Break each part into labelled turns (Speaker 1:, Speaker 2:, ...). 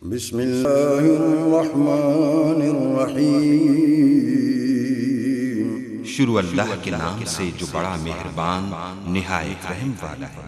Speaker 1: بسم اللہ الرحمن الرحیم۔
Speaker 2: شروع اللہ کے نام سے جو بڑا مہربان نہایت رحم والا ہے۔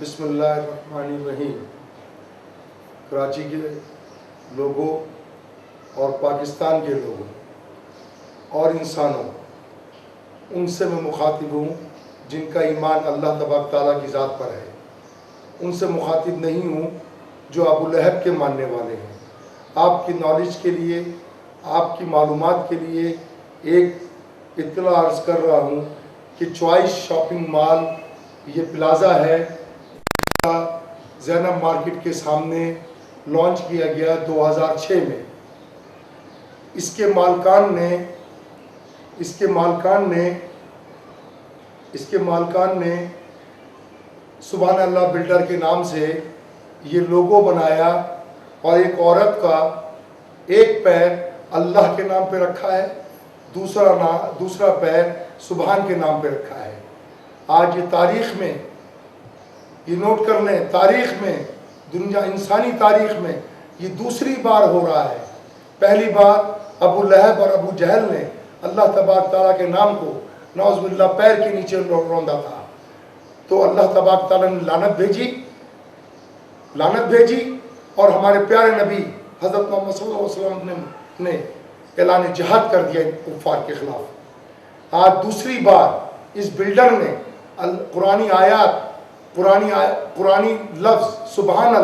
Speaker 3: بسم اللہ الرحمن الرحیم۔ کراچی کے لوگوں اور پاکستان کے لوگوں اور انسانوں، ان سے میں مخاطب ہوں جن کا ایمان اللہ تبارک تعالیٰ کی ذات پر ہے۔ ان سے مخاطب نہیں ہوں جو ابو لہب کے ماننے والے ہیں۔ آپ کی نالج کے لیے، آپ کی معلومات کے لیے ایک اطلاع عرض کر رہا ہوں کہ چوائس شاپنگ مال یہ پلازا ہے، زینب مارکیٹ کے سامنے لانچ کیا گیا 2006 میں۔ اس کے مالکان نے سبحان اللہ بلڈر کے نام سے یہ لوگو بنایا اور ایک عورت کا ایک پیر اللہ کے نام پہ رکھا ہے، دوسرا پیر سبحان کے نام پہ رکھا ہے۔ آج یہ تاریخ میں، یہ نوٹ کر لیں، تاریخ میں، دنیا انسانی تاریخ میں یہ دوسری بار ہو رہا ہے۔ پہلی بار ابو لہب اور ابو جہل نے اللہ تبارک تعالیٰ کے نام کو نعوذ باللہ پیر کے نیچے روندا تھا، تو اللہ تبارک تعالیٰ نے لعنت بھیجی اور ہمارے پیارے نبی حضرت محمد صلی اللہ علیہ وسلم نے اعلان جہاد کر دیا کفار کے خلاف۔ آج دوسری بار اس بلڈر نے قرآنی لفظ سبحان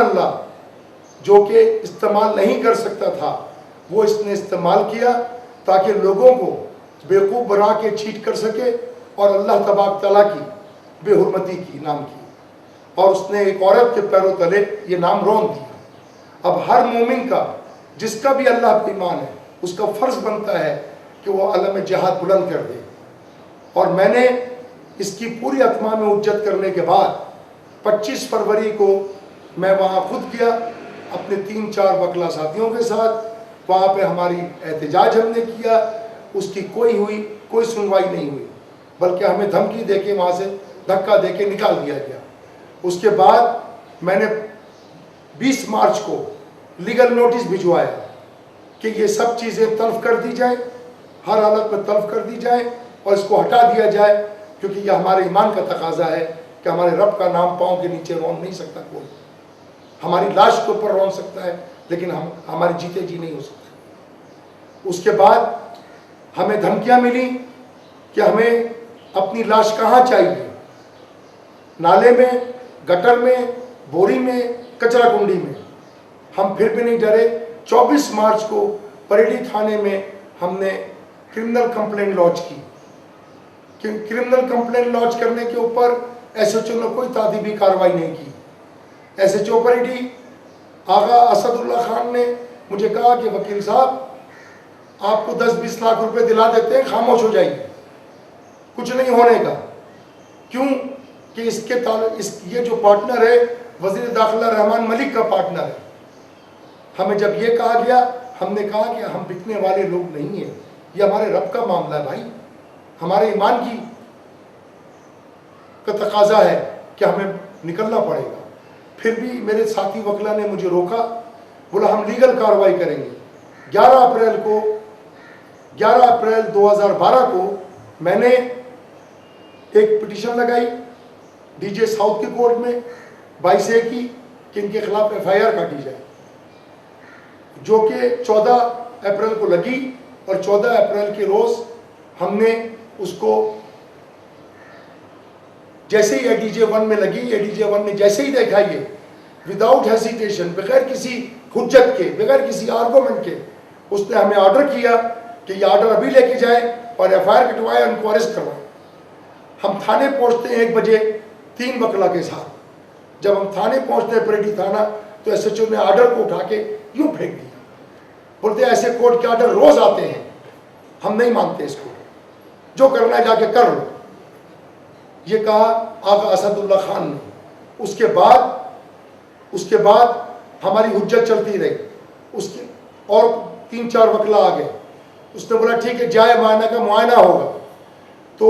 Speaker 3: اللہ جو کہ استعمال نہیں کر سکتا تھا، وہ اس نے استعمال کیا تاکہ لوگوں کو بیوقوف بنا کے چیٹ کر سکے اور اللہ تبارک تعالیٰ کی بے حرمتی کی نام کی، اور اس نے ایک عورت کے پیروں تلے یہ نام رون دیا۔ اب ہر مومن کا، جس کا بھی اللہ پہ ایمان ہے، اس کا فرض بنتا ہے کہ وہ علم جہاد بلند کر دے۔ اور میں نے اس کی پوری اتمام حجت کرنے کے بعد 25 فروری کو میں وہاں خود گیا اپنے 3-4 وکلا ساتھیوں کے ساتھ۔ وہاں پہ ہماری احتجاج ہم نے کیا، اس کی کوئی سنوائی نہیں ہوئی، بلکہ ہمیں دھمکی دے کے وہاں سے دھکا دے کے نکال دیا گیا۔ اس کے بعد میں نے 20 مارچ کو لیگل نوٹس بھجوایا کہ یہ سب چیزیں تلف کر دی جائیں، ہر حالت میں تلف کر دی جائے اور اس کو ہٹا دیا جائے، کیونکہ یہ ہمارے ایمان کا تقاضا ہے کہ ہمارے رب کا نام پاؤں کے نیچے رون نہیں سکتا کوئی۔ ہماری لاش کے اوپر رون سکتا ہے لیکن ہمارے جیتے جی نہیں ہو سکتا۔ اس کے بعد ہمیں دھمکیاں ملی کہ ہمیں اپنی لاش کہاں چاہیے، نالے میں، گٹر میں، بوری میں، کچرا کنڈی میں۔ ہم پھر بھی نہیں ڈرے۔ 24 مارچ کو پریڈی تھانے میں ہم نے کرمنل کمپلین لانچ کی۔ کرمنل کمپلین لانچ کرنے کے اوپر ایس ایچ او نے کوئی تعدیبی کارروائی نہیں کی۔ ایس ایچ او پریڈی آغا اسد اللہ خان نے مجھے کہا کہ وکیل صاحب آپ کو 10-20 لاکھ روپے دلا دیتے ہیں، خاموش ہو جائیے، کچھ نہیں ہونے کا۔ کیوں کہ یہ جو پارٹنر ہے وزیر داخلہ رحمان ملک کا پارٹنر ہے۔ ہمیں جب یہ کہا گیا، ہم نے کہا کہ ہم بکنے والے لوگ نہیں ہیں، یہ ہمارے رب کا معاملہ ہے بھائی، ہمارے ایمان کا تقاضا ہے کہ ہمیں نکلنا پڑے گا۔ پھر بھی میرے ساتھی وکلا نے مجھے روکا، بولا ہم لیگل کارروائی کریں گے۔ 11 اپریل 2012 کو میں نے ایک پٹیشن لگائی ڈی جے ساؤتھ کی کورٹ میں 22A کی کہ ان کے خلاف FIR کاٹی جائے، جو کہ 14 اپریل کو لگی، اور 14 اپریل کے روز ہم نے اس کو جیسے ہی ADJ 1 میں لگی، ADJ 1 نے جیسے ہی دیکھا یہ وداؤٹ ہیسیٹیشن، بغیر کسی حجت کے، بغیر کسی آرگومنٹ کے، اس نے ہمیں آرڈر کیا کہ یہ آرڈر ابھی لے کے جائیں اور FIR کٹوائے، ان کو اریسٹ کروائے۔ ہم تھانے پہنچتے ہیں 1 بجے 3 وکلا کے ساتھ۔ جب ہم تھانے پہنچتے ہیں پریڈی تھانہ، تو SHO نے آرڈر کو اٹھا کے یوں پھینک دیا، بولتے ایسے کورٹ کے آرڈر روز آتے ہیں، ہم نہیں مانتے اس کو، جو کرنا ہے جا کے کر لو۔ یہ کہا آقا اسد اللہ خان نے۔ اس کے بعد ہماری حجت چلتی رہی، اور 3-4 وکلا آ گئے۔ اس نے بولا ٹھیک ہے جائے معائنہ کا معائنہ ہوگا، تو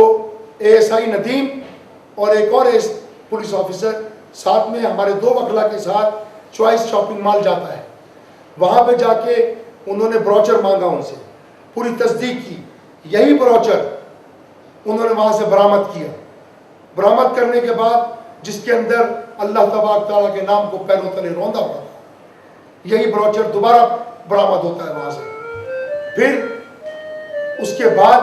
Speaker 3: ASI ندیم اور ایک اور پولیس آفیسر ساتھ میں ہمارے 2 وکلا کے ساتھ چوائس شاپنگ مال جاتا ہے۔ وہاں پہ جا کے انہوں نے بروچر مانگا، ان سے پوری تصدیق کی، یہی بروچر انہوں نے وہاں سے برآمد کیا۔ برآمد کرنے کے بعد جس کے اندر اللہ تبارک تعالیٰ کے نام کو پیروں تلے روندا ہوا تھا، یہی بروچر دوبارہ برآمد ہوتا ہے وہاں سے۔ پھر اس کے بعد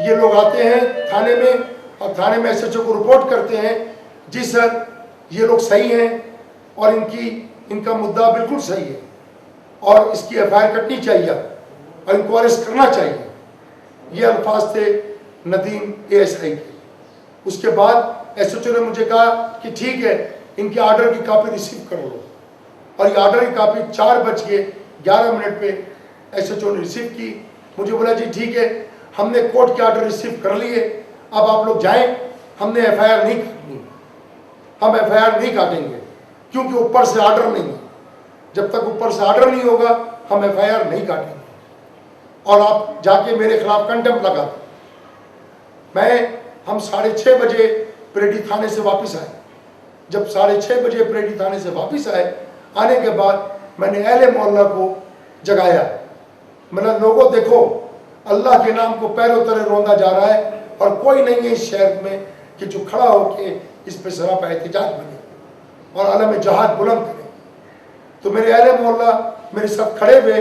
Speaker 3: یہ لوگ آتے ہیں تھانے میں، اور تھانے میں SHO کو رپورٹ کرتے ہیں جی سر یہ لوگ صحیح ہیں، اور ان کا مدعا بالکل صحیح ہے، اور اس کی FIR کٹنی چاہیے اور ان کو اریسٹ کرنا چاہیے۔ یہ الفاظ تھے ندیم ASI کے۔ اس کے بعد SHO نے مجھے کہا کہ ٹھیک ہے ان کے آرڈر کی کاپی ریسیو کر لو، اور یہ آرڈر کی کاپی 4:11 پہ SHO نے ریسیو کی۔ مجھے بولا جی ٹھیک ہے ہم نے کورٹ کے آرڈر ریسیو کر لیے، اب آپ لوگ جائیں، ہم نے FIR نہیں کاٹنی، ہم FIR نہیں کاٹیں گے کیونکہ اوپر سے آرڈر نہیں ہے۔ جب تک اوپر سے آرڈر نہیں ہوگا ہم FIR نہیں کاٹیں گے، اور آپ جا کے میرے خلاف کنٹمپٹ لگا دیں۔ ہم 6:30 بجے پریڈی تھانے سے واپس آئے۔ جب 6:30 بجے پریڈی تھانے سے واپس آنے کے بعد میں نے اہل محلہ کو جگایا، میں نے لوگوں دیکھو اللہ کے نام کو پیروں تلے روندا جا رہا ہے، اور کوئی نہیں ہے اس شہر میں کہ جو کھڑا ہو کے اس پہ سراپا احتجاج بنے اور علم جہاد بلند کرے۔ تو میرے اہل محلہ میرے ساتھ کھڑے ہوئے،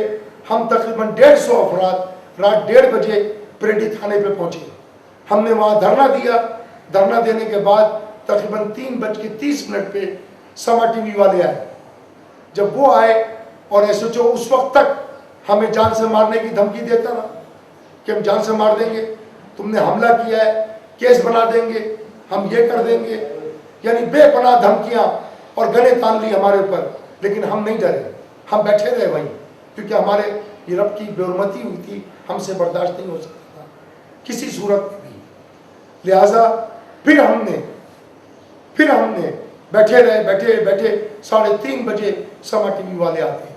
Speaker 3: ہم تقریباً 150 افراد رات 1:30 بجے پریڈی تھانے پہ پہنچے۔ ہم نے وہاں دھرنا دیا۔ دھرنا دینے کے بعد تقریباً 3:30 پہ سما ٹی وی والے آئے۔ جب وہ آئے اور SHO اس وقت تک ہمیں جان سے مارنے کی دھمکی دیتا رہا کہ ہم جان سے مار دیں گے، تم نے حملہ کیا ہے، کیس بنا دیں گے، ہم یہ کر دیں گے، یعنی بے پناہ دھمکیاں اور گلے تان لی ہمارے اوپر، لیکن ہم نہیں ڈرے، ہم بیٹھے رہے وہیں، کیونکہ ہمارے یہ رب کی بے حرمتی ہوئی تھی، ہم سے برداشت نہیں ہو سکتا تھا کسی صورت میں بھی۔ لہٰذا پھر ہم نے بیٹھے رہے، بیٹھے 3:30 بجے سما ٹی وی والے آتے ہیں۔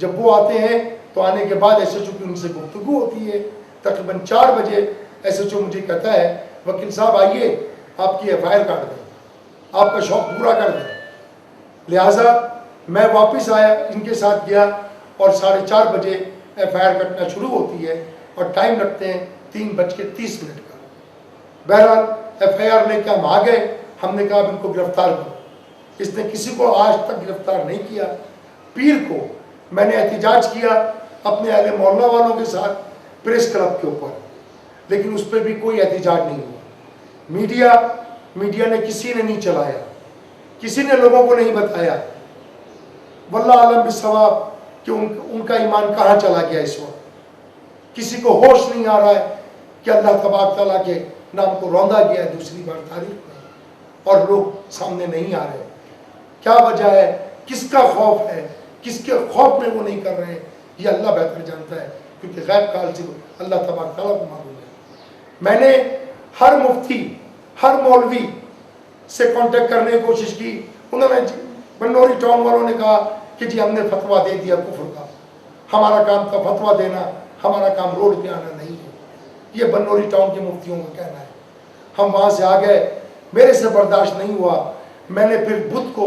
Speaker 3: جب وہ آتے ہیں تو آنے کے بعد SHO کی ان سے گفتگو ہوتی ہے۔ تقریباً 4 بجے SHO مجھے کہتا ہے وکیل صاحب آئیے آپ کی FIR کاٹ دیں، آپ کا شوق پورا کر دیں۔ لہٰذا میں واپس آیا، ان کے ساتھ گیا، اور 4:30 بجے FIR کٹنا شروع ہوتی ہے، اور ٹائم رکھتے ہیں 3:30 کا۔ بہرحال FIR لے کے ہم آ گئے۔ ہم نے کہا اب ان کو گرفتار کرو۔ اس نے کسی کو آج تک گرفتار نہیں کیا۔ پیر کو میں نے احتجاج کیا اپنے اہل محلہ والوں کے ساتھ پریس کلب کے اوپر، لیکن اس پہ بھی کوئی احتجاج نہیں ہوا۔ میڈیا نے کسی نے نہیں چلایا، کسی نے لوگوں کو نہیں بتایا۔ واللہ عالم بالصواب کہ ان کا ایمان کہاں چلا گیا اس وقت۔ کسی کو ہوش نہیں آ رہا ہے کہ اللہ تبارک تعالیٰ کے نام کو روندا گیا ہے دوسری بار تاریخ میں، اور لوگ سامنے نہیں آ رہے۔ کیا وجہ ہے، کس کا خوف ہے، کس کے خوف میں وہ نہیں کر رہے ہیں، یہ اللہ بہتر جانتا ہے، کیونکہ غیب کا علم اللہ تبارک تعالیٰ کو معلوم ہے۔ میں نے ہر مفتی، ہر مولوی سے کانٹیکٹ کرنے کی کوشش کی۔ انہوں نے بنوری ٹاؤن والوں نے کہا کہ جی ہم نے فتویٰ دے دیا کفر کا، ہمارا کام تھا فتویٰ دینا، ہمارا کام روڈ پہ آنا نہیں ہے۔ یہ بنوری ٹاؤن کے مفتیوں کا کہنا ہے۔ ہم وہاں سے آ گئے، میرے سے برداشت نہیں ہوا۔ میں نے پھر بدھ کو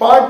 Speaker 3: 5